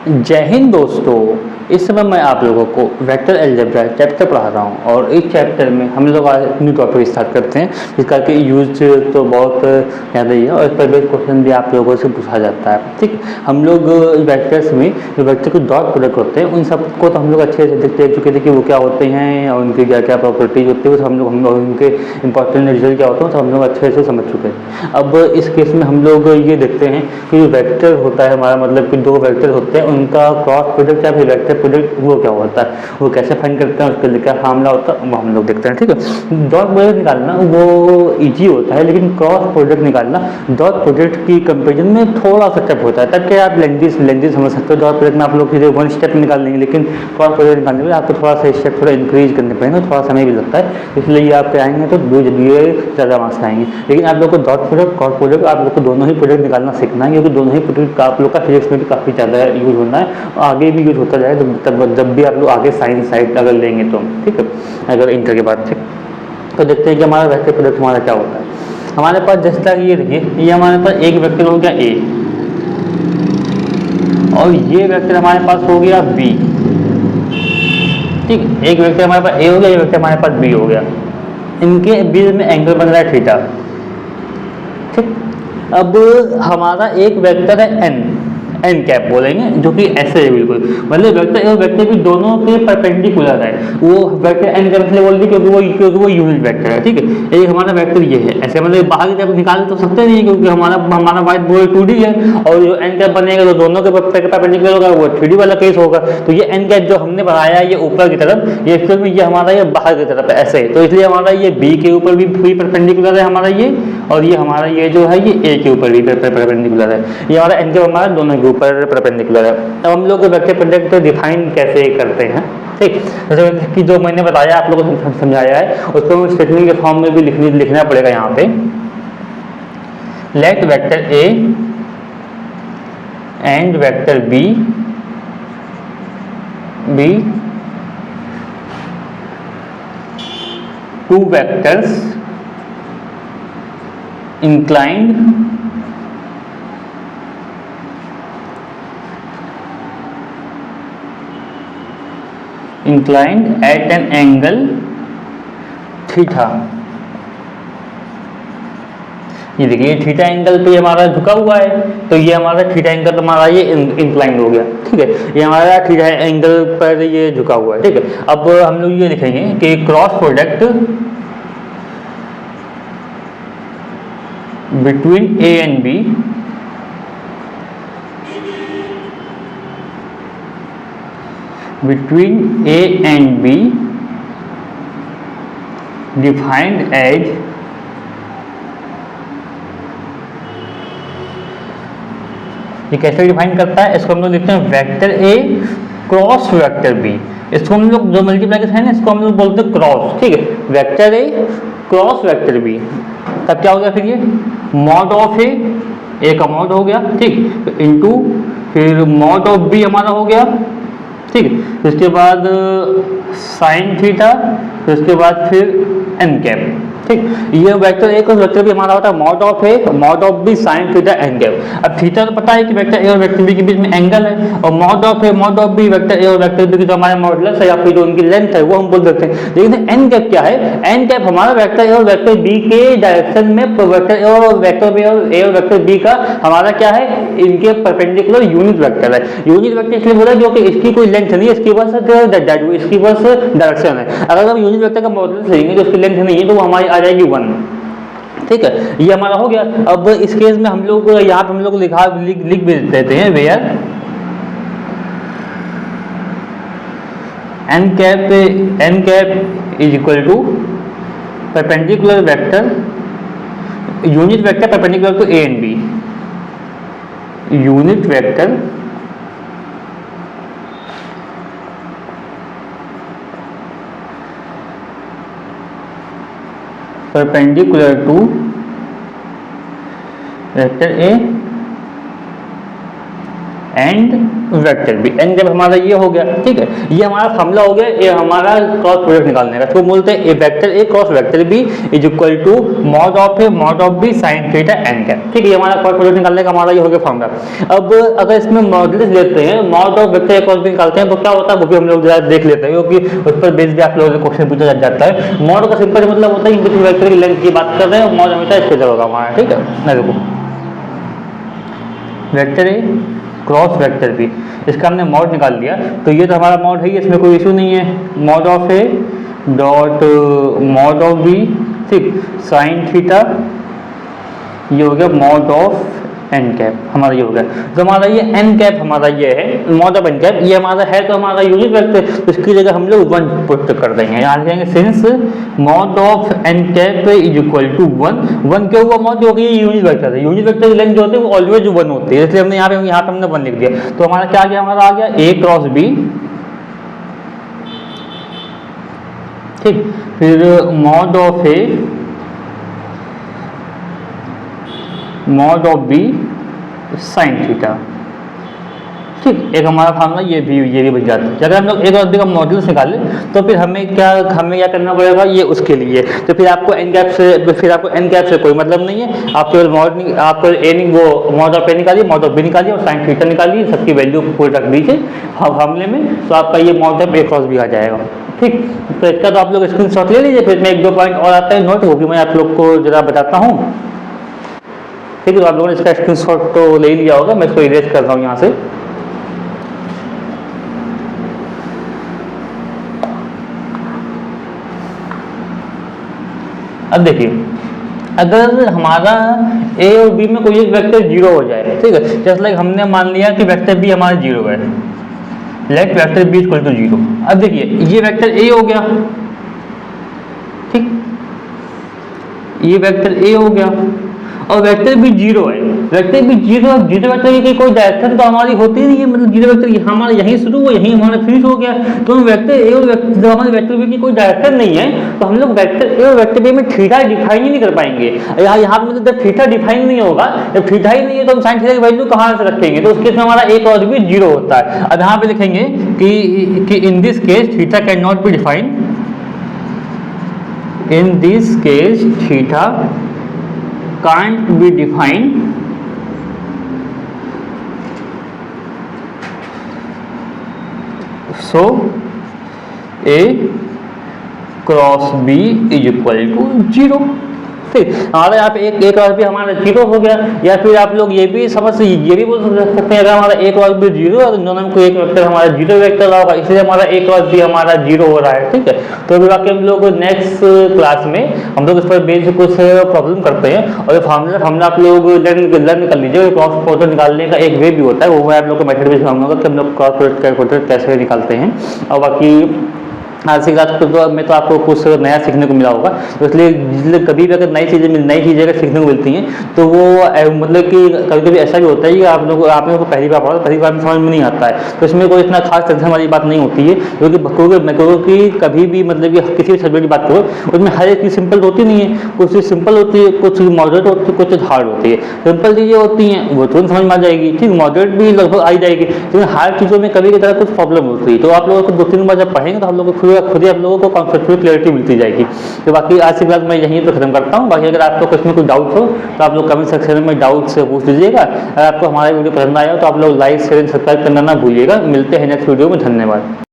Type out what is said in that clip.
जय हिंद दोस्तों। इस समय मैं आप लोगों को वेक्टर अलजेब्रा चैप्टर पढ़ा रहा हूँ और इस चैप्टर में हम लोग आज न्यू टॉपिक स्टार्ट करते हैं जिसका कि यूज तो बहुत ज़्यादा ही है और इस पर बेस्ड क्वेश्चन भी आप लोगों से पूछा जाता है। ठीक, हम लोग वेक्टर्स में जो वेक्टर के डॉट प्रोडक्ट होते हैं उन सबको तो हम लोग अच्छे से देख चुके थे कि वो क्या होते हैं और उनकी क्या क्या प्रॉपर्टीज होती है, हम लोग उनके इंपॉर्टेंट रिजल्ट क्या होते हैं तो हम लोग अच्छे से समझ चुके हैं। अब इस केस में हम लोग ये देखते हैं कि जो वेक्टर होता है हमारा मतलब कि दो वेक्टर होते हैं उनका क्रॉस प्रोडक्ट या फिर वेक्टर प्रोडक्ट वो क्या होता है, वो कैसे फाइंड करते हैं, उसके लिए क्या फार्मूला होता है वो हम लोग देखते हैं। ठीक है, डॉट प्रोडक्ट निकालना वो इजी होता है लेकिन क्रॉस प्रोडक्ट निकालना डॉट प्रोडक्ट की कंपेरिजन में थोड़ा सा टफ होता है। तब क्या आप लेंदी समझ सकते हो, डॉट प्रोडक्ट में आप लोग सीधे वन स्टेप निकाल लेंगे लेकिन क्रॉस प्रोडक्ट निकालने में आपको थोड़ा सा स्टेप थोड़ा इंक्रीज करने पड़ेंगे, थोड़ा समय भी लगता है, इसलिए आप कराएंगे तो दो जगह ज़्यादा मार्क्स आएंगे। लेकिन आप लोग co dot product cross product आप लोग को दोनों ही प्रोडक्ट निकालना सीखना है क्योंकि दोनों ही प्रोडक्ट आप लोग का फिजिक्स में भी काफ़ी ज़्यादा यूज होना है, आगे भी यूज होता जाए तब जब भी आप लोग आगे साइंस साइड अगर लेंगे तो। ठीक है, अगर इंटर के बाद से तो देखते हैं कि हमारा वेक्टर प्रोडक्ट हमारा क्या होता है। हमारे पास जैसा कि ये देखिए, ये हमारे पास एक वेक्टर हो गया ए और ये वेक्टर हमारे पास हो गया बी। ठीक, एक वेक्टर हमारे पास ए हो गया, ये वेक्टर हमारे पास बी हो गया, इनके बीच में एंगल बन रहा है थीटा। ठीक, अब हमारा एक वेक्टर है एन कैप बोलेंगे जो कि ऐसे है बिल्कुल, मतलब वेक्टर और वेक्टर भी दोनों के परपेंडिकुलर है। वो वेक्टर एन कैप इसलिए बोल दी क्योंकि वो यूनिट वेक्टर है। ठीक है, एक हमारा वेक्टर ये है ऐसे, मतलब बाहर की तरफ निकाल तो सकते नहीं क्योंकि हमारा व्हाइट बोर्ड 2D है और जो एन कैप बनेगा तो दोनों के परपेंडिकुलर होगा, वो 3D वाला केस होगा। तो ये एन कैप जो हमने बनाया है ये ऊपर की तरफ, ये एक्चुअल में ये हमारा ये बाहर की तरफ ऐसे है, तो इसलिए हमारा ये बी के ऊपर भी परपेंडिकुलर है हमारा ये, और ये हमारा ये जो है ये ए के ऊपर भी परपेंडिकुलर है, ये हमारा एन कैप हमारा दोनों के ऊपर परपेंडिकुलर है। अब हम लोग वेक्टर प्रोडक्ट डिफाइन कैसे करते हैं। ठीक, जैसे कि जो मैंने बताया आप लोगों को समझाया है उसको स्टेटमेंट के फॉर्म में भी लिखना पड़ेगा। यहाँ पे let vector A and vector B B two vectors inclined at an angle theta. ये देखिए थीटा एंगल पे हमारा झुका हुआ है तो ये हमारा थीटा एंगल हमारा ये इंक्लाइंड हो गया। ठीक है, ये हमारा थीटा एंगल पर ये झुका हुआ है। ठीक है, अब हम लोग ये लिखेंगे कि cross product between A and B defined as ये कैसे डिफाइन करता है, इसको हम लोग लिखते हैं vector A cross vector B. इसको हम लोग जो मल्टीप्लाई है ना इसको हम लोग बोलते हैं क्रॉस। ठीक है, vector A cross vector B, तब क्या हो गया फिर ये मॉड ऑफ ए का मॉड हो गया। ठीक, इनटू फिर मॉड ऑफ बी हमारा हो गया। ठीक, उसके बाद साइन थीटा, फिर उसके बाद फिर एन कैप। ठीक, ये वेक्टर ए और वेक्टर बी हमारा होता है mod of A mod of B sine theta N cap. अब थीटा तो पता है कि वेक्टर ए और वेक्टर बी के बीच में एंगल है और mod of A mod of B vector A और वेक्टर बी की जो हमारे मॉडुलस है या फिर जो उनकी लेंथ है वो हम बोल देते हैं। लेकिन एन कैप क्या है, एन कैप हमारा वेक्टर ए और वेक्टर बी के डायरेक्शन में वेक्टर ए और वेक्टर बी और ए और वेक्टर बी का हमारा क्या है, इनके परपेंडिकुलर यूनिट वेक्टर है। यूनिट वेक्टर इसलिए बोला जो कि इसकी कोई लेंथ नहीं है, इसकी बस डायरेक्शन है। अगर हम यूनिट वेक्टर का मॉडुलस लेंगे तो उसकी लेंथ नहीं है तो वो हमारी आ जाएगी 1। ठीक है, ये हमारा हो गया। अब इस केस में हम लोग यहाँ पे हम लोग लिख भी देते हैं where N cap is equal to perpendicular vector unit vector perpendicular to A and B, unit vector perpendicular to vector A and vector B. N cap हमारा ये हो गया, ठीक है, ये हमारा फॉर्मूला हो गया, ये हमारा क्रॉस प्रोडक्ट निकालने का। तो बोलते हैं A vector A cross vector B is equal to mod of A mod of B sine theta N cap, ठीक है, ये हमारा क्रॉस प्रोडक्ट निकालने का हमारा ये हो गया फॉर्मूला। अब अगर इसमें मॉडुलस लेते हैं, mod of vector A cross B निकालते हैं तो क्या होता है वो भी हम लोग जरा देख लेते हैं, क्योंकि उस पर बेस भी आप लोगों से क्वेश्चन पूछा जाता है। मॉड का सिंपल मतलब होता है कि किसी वेक्टर की लेंथ की बात कर रहे हैं, मॉड हमेशा इसके जगह होगा हमारा, ठीक है ना। देखो vector A cross vector B, इसका हमने मॉड निकाल लिया, तो ये तो हमारा मॉड है, इसमें कोई इशू नहीं है। Mod of A dot mod of B, ठीक, साइन थीटा, ये हो गया मॉड ऑफ एन कैप, हमारा ये हो गया। तो हमारा ये एन कैप हमारा ये है मॉड ऑफ एन कैप, ये हमारा है तो हमारा यूनिट वेक्टर, तो इसकी जगह हम लोग 1 पुट कर देंगे। यहाँ लिखेंगे since mod of N cap is equal to 1 क्यों हुआ मॉड, क्योंकि ये यूनिट वेक्टर है, यूनिट वेक्टर की लेंथ जो होती है वो ऑलवेज 1 होती है, इसलिए हमने यहाँ पे हमने 1 लिख दिया। तो हमारा क्या आ गया, हमारा आ गया ए क्रॉस बी, ठीक, फिर mod of A mod of B sine theta, ठीक, एक हमारा फॉर्मूला ये भी बन जाता है। अगर हम लोग एक और बी का मॉडुलस निकालें तो फिर हमें क्या करना पड़ेगा, ये उसके लिए तो फिर आपको एन कैप से कोई मतलब नहीं है, आप केवल आपको मॉड ऑफ ए निकालिए, मॉड ऑफ बी निकालिए और साइन थीटा निकालिए, सबकी वैल्यू पूरी रख दीजिए फॉर्मूले में, तो आपका ये mod of A cross B आ जाएगा, ठीक। तो इसका तो आप लोग स्क्रीनशॉट ले लीजिए, फिर मैं 1-2 पॉइंट और आता है नोट, वो भी मैं आप लोग को जरा बताता हूँ, ठीक है। तो आप लोगों ने इसका स्क्रीनशॉट तो ले लिया होगा, मैं इसको इरेज कर रहा हूँ यहाँ से। अब देखिए, अगर हमारा ए और बी में कोई एक वेक्टर 0 हो जाए, ठीक है, जैसे लाइक हमने मान लिया कि वेक्टर बी हमारा 0 है, let vector B equal to 0। अब देखिए ये वेक्टर ए हो गया, ठीक, ये वेक्टर ए हो गया और वेक्टर भी 0 है, वेक्टर भी 0, अब 0 वेक्टर की कोई डायरेक्शन तो हमारी होती नहीं है, मतलब 0 वेक्टर हमारा यहीं शुरू हुआ यहीं हमारा फिनिश हो गया, तो वेक्टर ए और जब हमारे वेक्टर बी की कोई डायरेक्शन नहीं है तो हम लोग वेक्टर ए और वेक्टर बी में थीटा डिफाइन ही नहीं कर पाएंगे। यहाँ पे मतलब जब थीटा डिफाइन नहीं होगा, जब थीटा ही नहीं है तो हम साइन थीटा की वैल्यू कहाँ से रखेंगे, तो उस केस में हमारा ए क्रॉस बी 0 होता है। अब यहाँ पे लिखेंगे कि in this case theta can not be defined, in this case theta can't be defined so A cross B is equal to 0, ठीक। हमारा यहाँ पे एक क्रॉस बी हमारा 0 हो गया, या फिर आप लोग ये भी बोल सकते हैं, अगर हमारा एक क्रॉस बी 0 है तो दोनों में कोई एक वेक्टर हमारा 0 वेक्टर होगा, इसलिए हमारा एक क्रॉस बी हमारा 0 हो रहा है, ठीक है। तो अभी बाकी हम लोग नेक्स्ट क्लास में हम लोग इस पर बेस कुछ प्रॉब्लम करते हैं, और फॉर्मूला आप लोग लर्न कर लीजिए। क्रॉस प्रोडक्ट निकालने का एक वे भी होता है, वो मैं आप लोग को मेथड भी सिखाऊंगा कि हम लोग क्रॉस प्रोडक्ट कैसे निकालते हैं। और बाकी आज की क्लास में तो आपको कुछ नया सीखने को मिला होगा, तो इसलिए कभी भी अगर नई चीज़ें अगर सीखने को मिलती हैं तो वो मतलब कि कभी ऐसा भी होता है कि आपने को पहली बार पढ़ा, पहली बार में समझ में नहीं आता है, तो इसमें कोई इतना खास टेंशन वाली बात नहीं होती है, क्योंकि कभी भी मतलब कि किसी भी सब्जेक्ट की बात करो उसमें हर एक चीज़ सिंपल होती नहीं है, कुछ चीज़ सिंपल होती है, कुछ चीज़ मॉडरेट होती है, कुछ चीज़ हार्ड होती है। सिंपल चीज़ें होती हैं वो तुरंत समझ में आ जाएगी, ठीक, मॉडरेट भी लगभग आ जाएगी, लेकिन हार्ड चीज़ों में कभी की तरह कुछ प्रॉब्लम होती है, तो आप लोगों को 2-3 बार जब पढ़ेंगे तो हम लोग खुद ही आप लोगों को कॉन्सेप्चुअल क्लैरिटी मिलती जाएगी। तो बाकी आज की क्लास मैं यहीं पर खत्म करता हूँ। बाकी अगर आपको कुछ में कोई डाउट हो तो आप लोग कमेंट सेक्शन में डाउट से पूछ लीजिएगा। अगर आपको हमारा वीडियो पसंद आया तो आप लोग लाइक शेयर सब्सक्राइब करना ना भूलिएगा। मिलते हैं नेक्स्ट वीडियो में, धन्यवाद।